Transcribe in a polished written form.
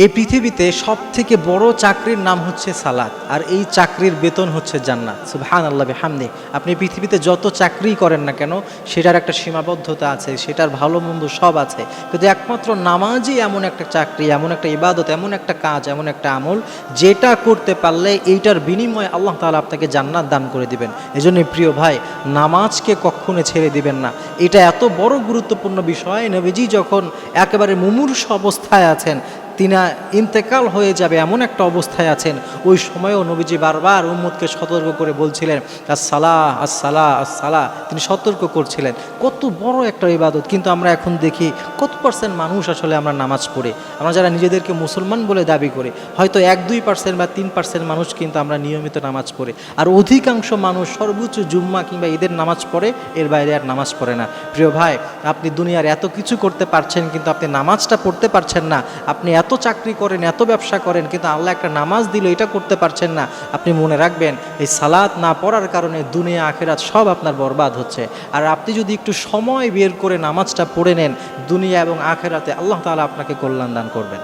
এই পৃথিবীতে সবথেকে বড় চাকরির নাম হচ্ছে সালাত, আর এই চাকরির বেতন হচ্ছে জান্নাত। সুবহানাল্লাহ বিহামদি। আপনি পৃথিবীতে যত চাকরি করেন না কেন, সেটার একটা সীমাবদ্ধতা আছে, সেটার ভালো মন্দ সব আছে, কিন্তু একমাত্র নামাজই এমন একটা চাকরি, এমন একটা ইবাদত, এমন একটা কাজ, এমন একটা আমল, যেটা করতে পারলে এইটার বিনিময়ে আল্লাহ তাআলা আপনাকে জান্নাত দান করে দিবেন। এজন্য প্রিয় ভাই, নামাজকে কখনো ছেড়ে দিবেন না। এটা এত বড় গুরুত্বপূর্ণ বিষয়, নবীজি যখন একেবারে মুমূর্ষ অবস্থায় আছেন, তিনি ইন্তেকাল হয়ে যাবে এমন একটা অবস্থায় আছেন, ওই সময়ও নবীজি বারবার উম্মতকে সতর্ক করে বলছিলেন আসসালাহ আসসালাহ আসসালাহ, তিনি সতর্ক করছিলেন। কত বড় একটা ইবাদত, কিন্তু আমরা এখন দেখি কত পার্সেন্ট মানুষ আসলে আমরা নামাজ পড়ে, আমরা যারা নিজেদেরকে মুসলমান বলে দাবি করি, হয়তো 1-2% বা 3% মানুষ কিন্তু আমরা নিয়মিত নামাজ পড়ে, আর অধিকাংশ মানুষ সর্বোচ্চ জুম্মা কিংবা ঈদের নামাজ পড়ে, এর বাইরে আর নামাজ পড়ে না। প্রিয় ভাই, আপনি দুনিয়ার এত কিছু করতে পারছেন, কিন্তু আপনি নামাজটা পড়তে পারছেন না। আপনি এত চাকরি করেন, এত ব্যবসা করেন, কিন্তু আল্লাহ একটা নামাজ দিল, এটা করতে পারছেন না। আপনি মনে রাখবেন, এই সালাত না পড়ার কারণে দুনিয়া আখিরাত সব আপনার বরবাদ হচ্ছে। আর আপনি যদি একটু সময় বের করে নামাজটা পড়ে নেন, দুনিয়া এবং আখিরাতে আল্লাহ তাআলা আপনাকে কল্যাণ দান করবেন।